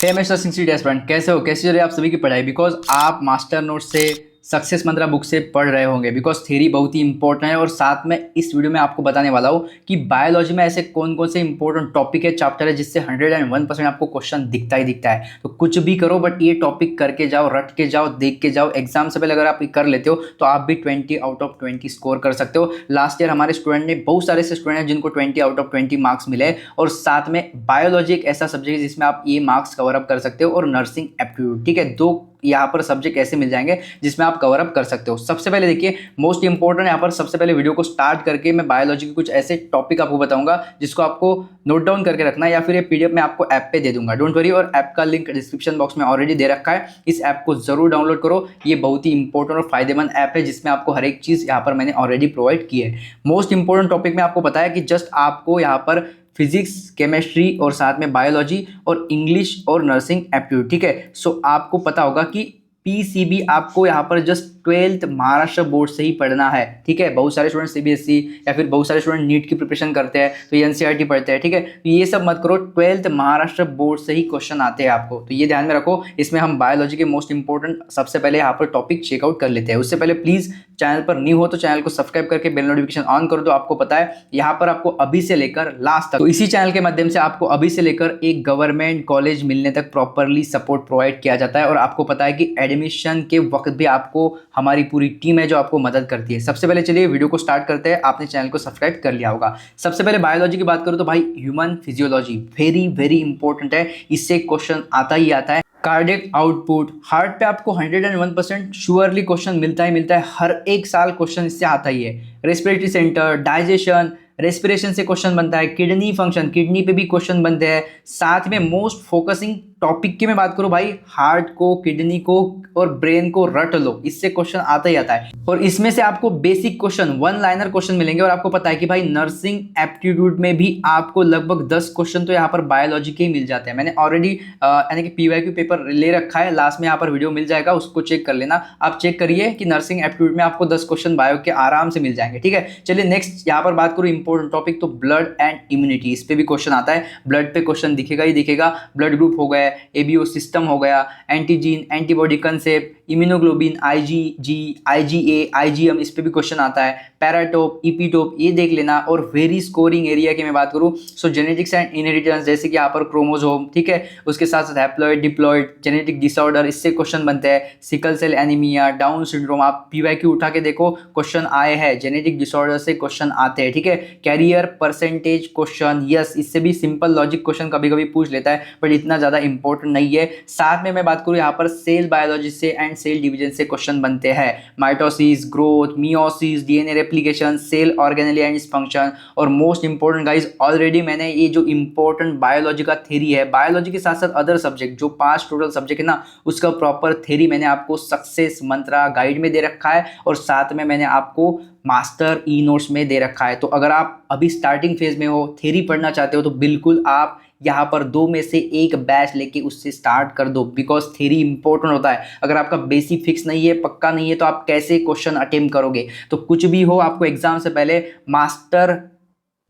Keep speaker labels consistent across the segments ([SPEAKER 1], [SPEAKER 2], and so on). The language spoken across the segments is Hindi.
[SPEAKER 1] फेमस सिंसिटी एस्पिरेंट कैसे हो, कैसे चल रही है आप सभी की पढ़ाई। बिकॉज आप मास्टर नोट से सक्सेस मंत्रा बुक से पढ़ रहे होंगे। बिकॉज थ्योरी बहुत ही इंपॉर्टेंट है और साथ में इस वीडियो में आपको बताने वाला हूँ कि बायोलॉजी में ऐसे कौन कौन से इंपॉर्टेंट टॉपिक है, चैप्टर है जिससे 101% आपको क्वेश्चन दिखता ही दिखता है। तो कुछ भी करो बट ये टॉपिक करके जाओ, रट के जाओ, देख के जाओ। एग्जाम से पहले अगर आप कर लेते हो तो आप भी 20 आउट ऑफ 20 स्कोर कर सकते हो। लास्ट ईयर हमारे स्टूडेंट ने, बहुत सारे ऐसे स्टूडेंट हैं जिनको 20 आउट ऑफ 20 मार्क्स मिले। और साथ में बायोलॉजी एक ऐसा सब्जेक्ट है जिसमें आप ये मार्क्स कवर अप कर सकते हो, और नर्सिंग एप्टीट्यूड। ठीक है, दो यहाँ पर सब्जेक्ट ऐसे मिल जाएंगे जिसमें आप कवर अप कर सकते हो। सबसे पहले देखिए, मोस्ट इंपॉर्टेंट यहाँ पर सबसे पहले वीडियो को स्टार्ट करके मैं बायोलॉजी के कुछ ऐसे टॉपिक आपको बताऊंगा जिसको आपको नोट डाउन करके रखना है, या फिर ये पीडीएफ में आपको ऐप पे दे दूंगा, डोंट वरी। और ऐप का लिंक डिस्क्रिप्शन बॉक्स में ऑलरेडी दे रखा है, इस ऐप को जरूर डाउनलोड करो। ये बहुत ही इंपॉर्टेंट और फायदेमंद ऐप है जिसमें आपको हर एक चीज यहाँ पर मैंने ऑलरेडी प्रोवाइड की है। मोस्ट इंपॉर्टेंट टॉपिक में आपको बताया कि जस्ट आपको यहाँ पर फिजिक्स, केमिस्ट्री और साथ में बायोलॉजी और इंग्लिश और नर्सिंग एप्टीट्यूड। ठीक है, सो आपको पता होगा कि पीसीबी आपको यहाँ पर जस्ट 12th महाराष्ट्र बोर्ड से ही पढ़ना है। ठीक है, बहुत सारे स्टूडेंट सीबीएसई या फिर बहुत सारे स्टूडेंट नीट की प्रिपरेशन करते हैं तो ये एनसीईआरटी पढ़ते हैं। ठीक है, तो ये सब मत करो, 12th महाराष्ट्र बोर्ड से ही क्वेश्चन आते हैं आपको, तो ये ध्यान में रखो। इसमें हम बायोलॉजी के मोस्ट इंपॉर्टेंट सबसे पहले यहाँ पर टॉपिक चेकआउट कर लेते हैं। उससे पहले प्लीज चैनल पर न्यू हो तो चैनल को सब्सक्राइब करके बेल नोटिफिकेशन ऑन कर दो। आपको पता है यहाँ पर आपको अभी से लेकर लास्ट तक, तो इसी चैनल के माध्यम से आपको अभी से लेकर एक गवर्नमेंट कॉलेज मिलने तक प्रॉपरली सपोर्ट प्रोवाइड किया जाता है। और आपको पता है कि एडमिशन के वक्त भी आपको हमारी पूरी टीम है जो आपको मदद करती है। सबसे पहले चलिए वीडियो को स्टार्ट करते हैं। आपने चैनल को सब्सक्राइब कर लिया होगा। सबसे पहले बायोलॉजी की बात करूं तो भाई human physiology very very important है, इससे क्वेश्चन आता ही आता है। कार्डियक आउटपुट, हार्ट पे आपको 101% श्योरली क्वेश्चन मिलता है, हर एक साल क्वेश्चन इससे आता ही है। रेस्पिरेटरी सेंटर, डाइजेशन, रेस्पिरेशन से क्वेश्चन बनता है। किडनी फंक्शन, किडनी पे भी क्वेश्चन बनते हैं। साथ में मोस्ट फोकसिंग टॉपिक की मैं बात करूं भाई, हार्ट को, किडनी को और ब्रेन को रट लो, इससे क्वेश्चन आता ही आता है। और इसमें से आपको basic question, one liner question मिलेंगे। और आपको पता है कि भाई नर्सिंग एप्टीट्यूड में भी आपको लगभग 10 क्वेश्चन तो यहाँ पर बायोलॉजी के ही मिल जाते हैं। मैंने ऑलरेडी यानी कि पीवाईक्यू पेपर ले रखा है, लास्ट में यहाँ पर वीडियो मिल जाएगा, उसको चेक कर लेना। आप चेक करिए कि नर्सिंग एप्टीट्यूड में आपको 10 क्वेश्चन बायो के आराम से मिल जाएंगे। ठीक है, चलिए नेक्स्ट यहाँ पर बात करूँ इंपॉर्टेंट टॉपिक, तो ब्लड एंड इम्यूनिटी, इस पे भी क्वेश्चन आता है। ब्लड पे क्वेश्चन दिखेगा ही दिखेगा। ब्लड ग्रुप हो गया, एबीओ सिस्टम हो गया, एंटीजीन, antibody concept, immunoglobulin, IgG, IgA, IgM, इस पे भी क्वेश्चन आता है। पैराटोप, इपीटोप, ये देख लेना। और वेरी स्कोरिंग एरिया की मैं बात करूं, सो जेनेटिक्स एंड इनहेरिटेंस, जैसे कि यहाँ पर क्रोमोसोम, ठीक है, उसके साथ साथ हैप्लॉइड, डिप्लॉइड, जेनेटिक डिसऑर्डर, इससे क्वेश्चन बनते हैं। Sickle cell anaemia, Down syndrome, आप पीवाईक्यू उठा के देखो, क्वेश्चन आए हैं, जेनेटिक डिसऑर्डर से क्वेश्चन आते हैं। ठीक है, कैरियर परसेंटेज क्वेश्चन, यस, इससे भी सिंपल लॉजिक क्वेश्चन कभी कभी पूछ लेता है बट इतना ज्यादा इंपॉर्टेंट नहीं है। साथ में मैं बात करूं यहाँ पर सेल बायोलॉजी से एंड सेल डिवीजन से क्वेश्चन बनते हैं। Mitosis, growth, meiosis, DNA replication, cell organelle and function. और मोस्ट इंपॉर्टेंट गाइज, ऑलरेडी मैंने ये जो इंपॉर्टेंट बायोलॉजी का थ्योरी है, बायोलॉजी के साथ साथ अदर सब्जेक्ट जो 5 टोटल सब्जेक्ट है ना, उसका प्रॉपर थ्योरी मैंने आपको सक्सेस मंत्रा गाइड में दे रखा है। और साथ में मैंने आपको मास्टर ई नोट्स में दे रखा है। तो अगर आप अभी स्टार्टिंग फेज में हो, थ्योरी पढ़ना चाहते हो, तो बिल्कुल आप यहाँ पर 2 में से एक बैच लेके उससे स्टार्ट कर दो। बिकॉज थ्योरी इंपॉर्टेंट होता है। अगर आपका बेसिक फिक्स नहीं है, पक्का नहीं है, तो आप कैसे क्वेश्चन अटेम्प्ट करोगे। तो कुछ भी हो, आपको एग्जाम से पहले मास्टर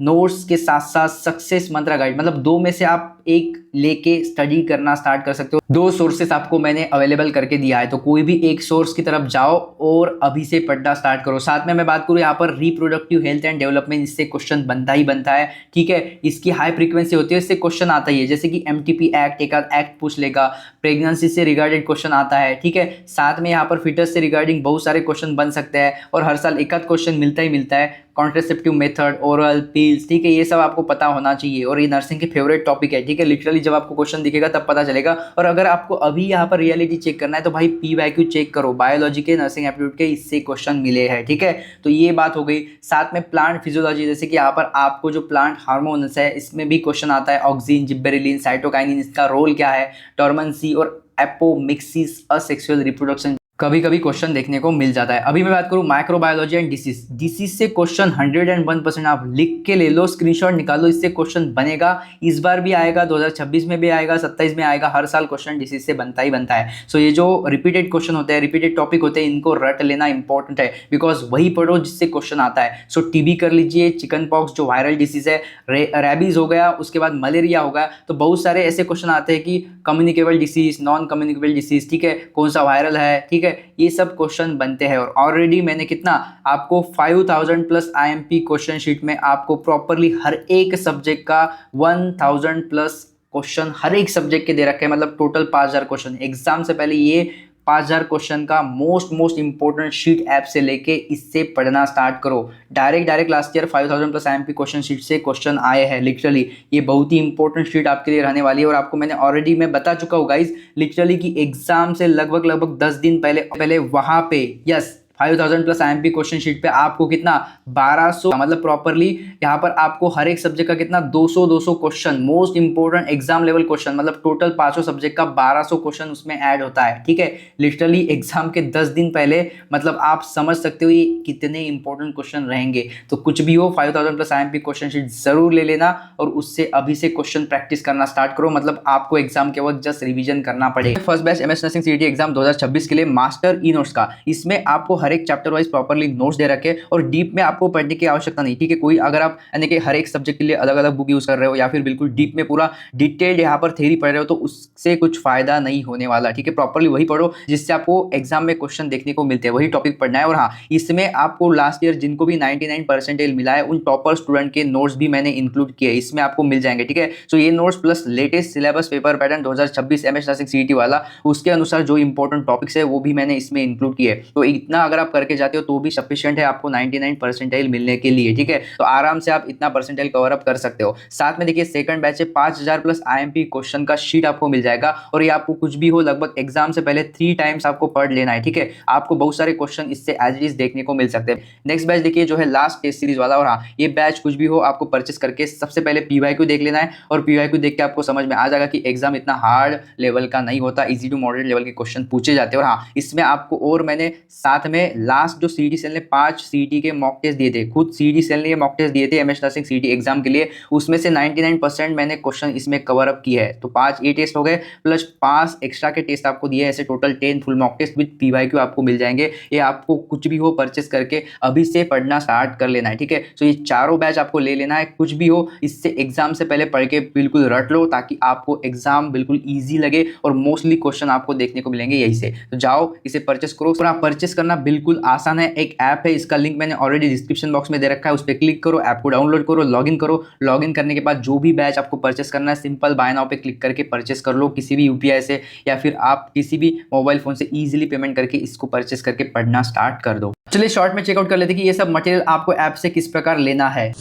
[SPEAKER 1] नोट्स के साथ साथ सक्सेस मंत्रा गाइड, मतलब 2 में से आप एक लेके स्टडी करना स्टार्ट कर सकते हो। 2 सोर्सेस आपको मैंने अवेलेबल करके दिया है, तो कोई भी एक सोर्स की तरफ जाओ और अभी से पढ़ना स्टार्ट करो। साथ में मैं बात करूँ यहाँ पर रिप्रोडक्टिव हेल्थ एंड डेवलपमेंट, इससे क्वेश्चन बनता ही बनता है। ठीक है, इसकी हाई फ्रीक्वेंसी होती है, इससे क्वेश्चन आता ही है। जैसे कि एमटीपी एक्ट, एक आध एक्ट पूछ लेगा। प्रेगनेंसी से रिगार्डेड क्वेश्चन आता है। ठीक है, साथ में यहाँ पर फिटस से रिगार्डिंग बहुत सारे क्वेश्चन बन सकते हैं और हर साल एक आध क्वेश्चन मिलता ही मिलता है। कॉन्ट्रासेप्टिव मेथड, ओरल पिल्स, ठीक है, ये सब आपको पता होना चाहिए। और ये नर्सिंग के फेवरेट टॉपिक है। ठीक है, लिटरली जब आपको क्वेश्चन दिखेगा तब पता चलेगा। और अगर आपको अभी यहाँ पर रियलिटी चेक करना है तो भाई पीवाईक्यू चेक करो, बायोलॉजी के, नर्सिंग एप्टीट्यूड के, इससे क्वेश्चन मिले हैं। ठीक है, तो ये बात हो गई। साथ में प्लांट फिजियोलॉजी, जैसे कि यहाँ पर आपको जो प्लांट हार्मोन्स है, इसमें भी क्वेश्चन आता है। ऑक्सिन, जिब्बेरेलिन, साइटोकाइनिन, इसका रोल क्या है। डोरमेंसी और एपोमिक्सिस, असेक्सुअल रिप्रोडक्शन, कभी कभी क्वेश्चन देखने को मिल जाता है। अभी मैं बात करूं माइक्रोबायोलॉजी एंड डिसीज। डिसीज से क्वेश्चन 101% आप लिख के ले लो, स्क्रीनशॉट निकालो, इससे क्वेश्चन बनेगा। इस बार भी आएगा, 2026 में भी आएगा, 27 में आएगा, हर साल क्वेश्चन डिसीज से बनता ही बनता है। सो ये जो रिपीटेड क्वेश्चन होते हैं, रिपीटेड टॉपिक होते हैं, इनको रट लेना इंपॉर्टेंट है, बिकॉज वही पढ़ो जिससे क्वेश्चन आता है। सो टीबी कर लीजिए, चिकन पॉक्स जो वायरल डिसीज है, रेबीज हो गया, उसके बाद मलेरिया हो गया। तो बहुत सारे ऐसे क्वेश्चन आते हैं कि communicable disease, non communicable disease, ठीक है, कौन सा वायरल है, ठीक है, ये सब क्वेश्चन बनते हैं। और ऑलरेडी मैंने कितना आपको 5000 प्लस आईएमपी क्वेश्चन शीट में आपको प्रॉपरली हर एक सब्जेक्ट का 1000 प्लस क्वेश्चन हर एक सब्जेक्ट के दे रखे हैं, मतलब टोटल 5000 क्वेश्चन। एग्जाम से पहले ये 5000 क्वेश्चन का मोस्ट इंपॉर्टेंट शीट ऐप से लेके इससे पढ़ना स्टार्ट करो। Direct last year 5000 plus IMP question sheet से क्वेश्चन आए हैं लिटरली। ये बहुत ही इंपॉर्टेंट शीट आपके लिए रहने वाली है। और आपको मैंने ऑलरेडी मैं बता चुका हूँ गाइज लिटरली कि एग्जाम से लगभग 10 दिन पहले वहां पे yes 5000 plus IMP question sheet पे आपको कितना 1200, मतलब प्रॉपरली यहाँ पर आपको हर एक सब्जेक्ट का कितना 200 question, most important exam level question, मतलब टोटल 500 सब्जेक्ट का 1200 क्वेश्चन उसमें ऐड होता है, ठीक है। लिटरली एग्जाम के 10 दिन पहले, मतलब आप समझ सकते हो ये कितने इंपॉर्टेंट क्वेश्चन रहेंगे। तो कुछ भी हो 5000 प्लस आईएमपी क्वेश्चन शीट जरूर ले लेना और उससे अभी से क्वेश्चन प्रैक्टिस करना स्टार्ट करो, मतलब आपको एग्जाम के वक्त जस्ट रिविजन करना पड़ेगा। First batch MS nursing CET exam 2026 के लिए मास्टर ई नोट्स का, इसमें आपको हर एक चैप्टर वाइज प्रॉपर्ली नोट्स दे रखे और डीप में आपको पढ़ने की आवश्यकता नहीं, ठीक है। कोई अगर आप यानी कि हर एक सब्जेक्ट के लिए अलग अलग बुक यूज कर रहे हो या फिर बिल्कुल डीप में पूरा डिटेल्ड यहाँ पर थ्योरी पढ़ रहे हो तो उससे कुछ फायदा नहीं होने वाला, ठीक है। प्रॉपर्ली वही पढ़ो जिससे आपको एग्जाम में क्वेश्चन देखने को मिलते हैं, वही टॉपिक पढ़ना है। और हाँ, इसमें आपको लास्ट ईयर जिनको भी 99 परसेंटेज मिला है उन टॉपर स्टूडेंट के नोट्स भी मैंने इंक्लूड किए, इसमें आपको मिल जाएंगे, ठीक है। सो ये notes plus latest syllabus paper pattern 2026 MS nursing CET वाला, उसके अनुसार जो इंपॉर्टेंट टॉपिक्स है वो भी मैंने इसमें इंक्लूड किए। तो इतना अगर आप करके जाते हो तो भी सफिशिएंट है आपको 99 परसेंटाइल मिलने के लिए, ठीक है। तो आराम से आप इतना परसेंटाइल कवर अप कर सकते हो। साथ में देखिए सेकंड बैच है 5000 प्लस आईएमपी क्वेश्चन का शीट आपको मिल जाएगा और ये आपको कुछ भी हो लगभग एग्जाम से पहले 3 टाइम्स आपको पढ़ लेना है, ठीक है। आपको बहुत सारे क्वेश्चन इससे एज इट इज देखने को मिल सकते हैं। नेक्स्ट बैच देखिए जो है लास्ट टेस्ट सीरीज वाला। और हाँ, ये बैच कुछ भी हो आपको परचेस करके सबसे पहले पीवाईक्यू देख लेना है और पीवाईक्यू देख के आपको समझ में आ जाएगा कि एग्जाम इतना हार्ड लेवल का नहीं होता, इजी टू मॉडरेट लेवल के क्वेश्चन पूछे जाते हैं। और हाँ, इसमें आपको और मैंने साथ में लास्ट जो सीईटी सेल ने 5 सीईटी के मॉक टेस्ट दिए थे, खुद सीईटी सेल ने ये मॉक टेस्ट दिए थे एमएस नर्सिंग सीईटी एग्जाम के लिए, उसमें से 99% मैंने क्वेश्चन इसमें कवर अप किया है। तो 5 ए टेस्ट हो गए प्लस 5 एक्स्ट्रा के टेस्ट आपको दिए, ऐसे total 10 full mock test with PYQ आपको मिल जाएंगे। ये आपको कुछ भी हो परचेस करके अभी से पढ़ना स्टार्ट कर लेना है, ठीक है। तो ये चारों बैच आपको ले लेना है, कुछ भी हो इससे एग्जाम से पहले पढ़ के बिल्कुल रट लो ताकि आपको एग्जाम बिल्कुल ईजी लगे और मोस्टली क्वेश्चन आपको देखने को मिलेंगे यही से। तो जाओ इसे परचेस करो। और आप परचेस करना बिल्कुल आसान है, एक ऐप है, इसका लिंक मैंने ऑलरेडी डिस्क्रिप्शन बॉक्स में दे रखा है, उस पर क्लिक करो, ऐप को डाउनलोड करो, लॉगिन करो। लॉगिन करने के बाद जो भी बैच आपको परचेस करना है सिंपल बाय नाउ पे क्लिक करके परचेस कर लो, किसी भी यूपीआई से या फिर आप किसी भी मोबाइल फोन से इजीली पेमेंट करके इसको परचेस करके पढ़ना स्टार्ट कर दो। चलिए शॉर्ट में चेकआउट कर लेते हैं कि ये सब मटेरियल आपको ऐप से किस प्रकार लेना है।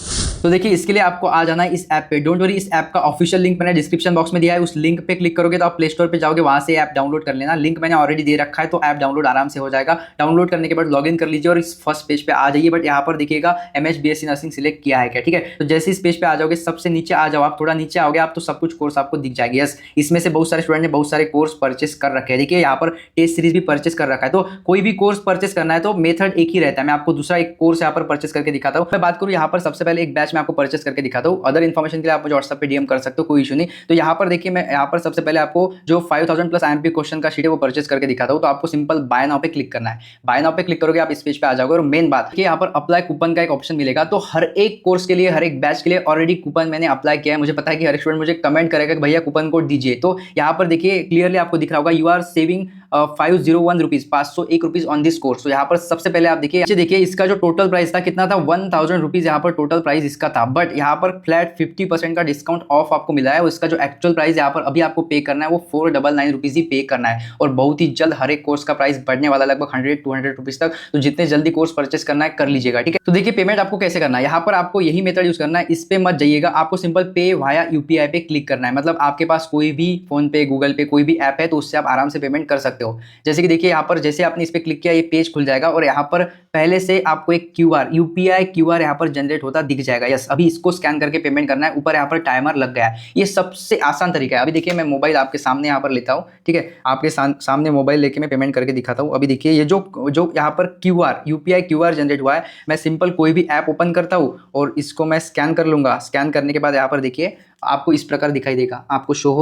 [SPEAKER 1] तो देखिए इसके लिए आपको आ जाना है इस ऐप पे। डोंट वरी, इस ऐप का ऑफिशियल लिंक मैंने डिस्क्रिप्शन बॉक्स में दिया है, उस लिंक पे क्लिक करोगे तो आप प्ले स्टोर पे जाओगे, वहां से ऐप डाउनलोड कर लेना। लिंक मैंने ऑलरेडी दे रखा है तो ऐप डाउनलोड आराम से हो जाएगा। डाउनलोड करने के बाद लॉगिन कर लीजिए और इस फर्स्ट पेज पे आ जाइए। बट यहाँ पर देखिएगा एमएस बीएससी नर्सिंग सिलेक्ट किया है क्या, ठीक है। तो जैसे इस पेज पे आ जाओगे, सबसे नीचे आ जाओ, आप थोड़ा नीचे आओगे आप तो सब कुछ कोर्स आपको दिख जाएगी। यस, इसमें से बहुत सारे स्टूडेंट ने बहुत सारे कोर्स परचेस कर रखे हैं। देखिए यहाँ पर टेस्ट सीरीज भी परचेस कर रखा है। तो कोई भी कोर्स परचेस करना है तो मेथड एक ही रहता है। मैं आपको दूसरा एक कोर्स यहाँ पर परचेस करके दिखाता हूँ। मैं बात करूँ यहाँ पर सबसे पहले एक बैच में आपको परचेस करके दिखाता हूँ। अदर इन्फॉर्मेशन के लिए आप मुझे व्हाट्सएप पे डीएम कर सकते हो, कोई इशू नहीं। तो यहाँ पर देखिए मैं यहाँ पर सबसे पहले आपको जो 5000 प्लस आईएमपी क्वेश्चन का शीट है वो परचेस करके दिखाता हूँ। तो आपको सिंपल बाय नाउ पे क्लिक करना है। बाय नाउ पे क्लिक करोगे आप इस पेज पे आ जाओगे और मेन बात कि यहाँ पर अप्लाई कूपन का एक ऑप्शन मिलेगा। तो हर एक कोर्स के लिए, हर एक बैच के लिए ऑलरेडी कूपन मैंने अप्लाई किया है। मुझे पता है कि हर स्टूडेंट मुझे कमेंट करेगा कि भैया कूपन कोड दीजिए। तो यहाँ पर देखिए क्लियरली आपको दिख रहा होगा you are saving 501 rupees, 501 rupees on this course. तो यहाँ पर सबसे पहले आप देखिए इसका जो टोटल प्राइस था कितना था 1000 रुपीज, यहाँ पर टोटल प्राइस इसका था। बट यहाँ पर फ्लैट 50% का डिस्काउंट ऑफ आपको मिला है। इसका जो एक्चुअल प्राइस यहाँ पर अभी आपको पे करना है वो 499 रुपीज ही पे करना है। और बहुत ही जल्द हर एक कोर्स का प्राइस बढ़ने वाला लगभग 100-200 रुपीज तक। तो जितने जल्दी कोर्स परचेस करना है कर लीजिएगा, ठीक है। तो देखिए पेमेंट आपको कैसे करना है, यहाँ पर आपको यही मेथड यूज करना है, इस पे मत जाइएगा। आपको सिंपल पे वाया यूपीआई पे क्लिक करना है। मतलब आपके पास कोई भी फोन पे, गूगल पे कोई भी ऐप है तो उससे आप आराम से पेमेंट कर सकते सकते हो। जैसे कि देखिए यहाँ पर जैसे आपने इस पर क्लिक किया ये पेज खुल जाएगा और यहाँ पर पहले से आपको एक क्यूआर यूपीआई क्यूआर यहाँ पर जनरेट होता दिख जाएगा। यस, अभी इसको स्कैन करके पेमेंट करना है। ऊपर यहाँ पर टाइमर लग गया है। ये सबसे आसान तरीका है। अभी देखिए मैं मोबाइल आपके सामने यहाँ पर लेता हूँ, ठीक है, आपके सामने मोबाइल लेके मैं पेमेंट करके दिखाता हूँ। अभी देखिए ये जो यहाँ पर क्यूआर यूपीआई क्यूआर जनरेट हुआ है, मैं सिंपल कोई भी ऐप ओपन करता हूँ और इसको मैं स्कैन कर लूंगा। स्कैन करने के बाद यहाँ पर देखिए आपको इस प्रकार दिखाई देगा। आपको शो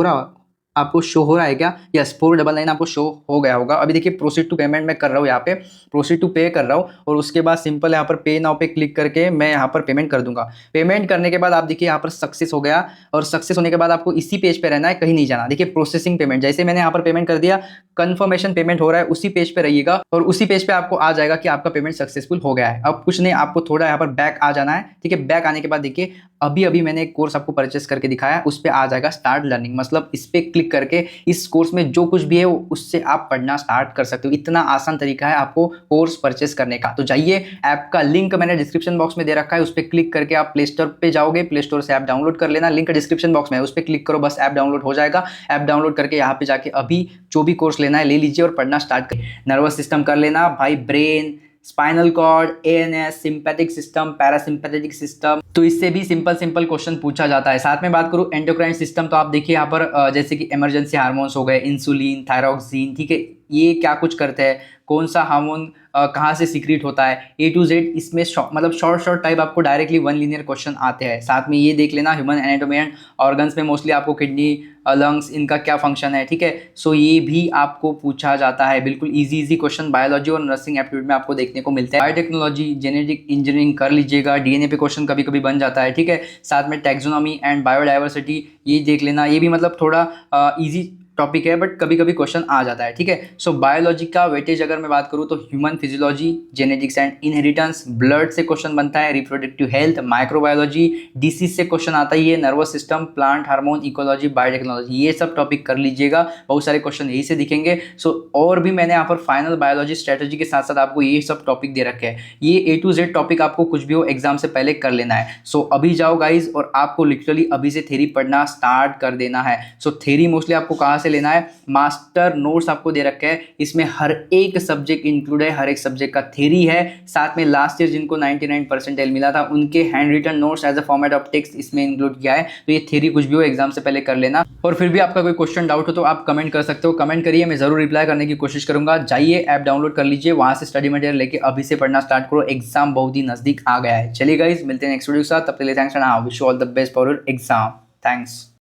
[SPEAKER 1] हो रहा है क्या? यस, 499 आपको शो हो गया होगा। अभी देखिए प्रोसीड टू पेमेंट मैं कर रहा हूँ, यहाँ पे प्रोसीड टू पे कर रहा हूँ और उसके बाद सिंपल यहाँ पर पे नाउ पे क्लिक करके मैं यहाँ पर पेमेंट कर दूंगा। पेमेंट करने के बाद आप देखिए यहाँ पर सक्सेस हो गया और सक्सेस होने के बाद आपको इसी पेज पे रहना है, कहीं नहीं जाना। देखिए प्रोसेसिंग पेमेंट, जैसे मैंने यहाँ पर पेमेंट कर दिया, कंफर्मेशन पेमेंट हो रहा है, उसी पेज पे रहिएगा और उसी पेज पे आपको आ जाएगा कि आपका पेमेंट सक्सेसफुल हो गया है। अब कुछ नहीं, आपको थोड़ा यहाँ पर बैक आ जाना है, ठीक है। बैक आने के बाद देखिए अभी मैंने एक कोर्स आपको परचेस करके दिखाया, उस पर आ जाएगा स्टार्ट लर्निंग। मतलब इस पर क्लिक करके इस कोर्स में जो कुछ भी है उससे आप पढ़ना स्टार्ट कर सकते हो। इतना आसान तरीका है आपको कोर्स परचेस करने का। तो जाइए, ऐप का लिंक मैंने डिस्क्रिप्शन बॉक्स में दे रखा है, उस पर क्लिक करके आप प्ले स्टोर पे जाओगे, प्ले स्टोर से ऐप डाउनलोड कर लेना। लिंक डिस्क्रिप्शन बॉक्स में है, उस पर क्लिक करो, बस ऐप डाउनलोड हो जाएगा। ऐप डाउनलोड करके यहाँ पे जाके अभी जो भी कोर्स लेना है ले लीजिए और पढ़ना स्टार्ट करिए। नर्वस सिस्टम कर लेना भाई, brain, spinal cord, ANS, sympathetic system, parasympathetic system, तो इससे भी सिंपल क्वेश्चन पूछा जाता है। साथ में बात करूं एंडोक्राइन सिस्टम, तो आप देखिए यहाँ पर जैसे कि इमरजेंसी हार्मोन्स हो गए, इंसुलिन, थायरॉक्सिन, ठीक है, ये क्या कुछ करते हैं, कौन सा हार्मोन कहाँ से सीक्रेट होता है, ए टू जेड इसमें मतलब शॉर्ट टाइप आपको डायरेक्टली वन लीनियर क्वेश्चन आते हैं। साथ में ये देख लेना ह्यूमन एनाटॉमी एंड ऑर्गन्स में मोस्टली आपको किडनी, लंग्स, इनका क्या फंक्शन है, ठीक है। सो ये भी आपको पूछा जाता है। बिल्कुल इजी क्वेश्चन बायोलॉजी और नर्सिंग एप्टीट्यूड में आपको देखने को मिलते हैं। बायोटेक्नोलॉजी, जेनेटिक इंजीनियरिंग कर लीजिएगा, डीएनए पे क्वेश्चन कभी कभी बन जाता है, ठीक है। साथ में टैक्सोनॉमी एंड बायोडाइवर्सिटी ये देख लेना, ये भी मतलब थोड़ा ईजी टॉपिक है बट कभी कभी क्वेश्चन आ जाता है, ठीक है। सो बायोलॉजी का वेटेज अगर मैं बात करूँ तो human physiology, genetics and inheritance, blood से क्वेश्चन बनता है, रिप्रोडक्टिव हेल्थ, माइक्रोबायोलॉजी, डिसीज से क्वेश्चन आता ही है, nervous system, plant hormone, ecology, biotechnology, ये सब टॉपिक कर लीजिएगा। बहुत सारे क्वेश्चन यही से दिखेंगे। सो और भी मैंने यहाँ पर फाइनल बायोलॉजी स्ट्रेटेजी के साथ साथ आपको ये सब टॉपिक दे रखे हैं। ये ए टू जेड टॉपिक आपको कुछ भी हो एग्जाम से पहले कर लेना है। सो अभी जाओ गाइज और आपको लिटरली अभी से थ्योरी पढ़ना स्टार्ट कर देना है। सो थ्योरी मोस्टली आपको कहाँ से लेना है, मास्टर नोट्स आपको दे रखे हैं, इसमें हर एक सब्जेक्ट इंक्लूड है, हर एक सब्जेक्ट का थ्योरी है। साथ में लास्ट ईयर जिनको 99% मिला था उनके hand written notes as a format of text इसमें इंक्लूड किया है। तो ये थ्योरी कुछ भी हो एग्जाम से पहले कर लेना। और फिर भी आपका कोई क्वेश्चन डाउट हो तो आप कमेंट कर सकते हो, कमेंट करिए, मैं जरूर रिप्लाई करने की कोशिश करूंगा। जाइए ऐप डाउनलोड कर लीजिए, वहां से स्टडी मटेरियल लेके अभी से पढ़ना स्टार्ट करो, एग्जाम बहुत ही नजदीक आ गया है। चलिए गाइस, मिलते हैं नेक्स्ट वीडियो के साथ, तब तक के लिए thanks and I wish you all the best for your exam. Thanks.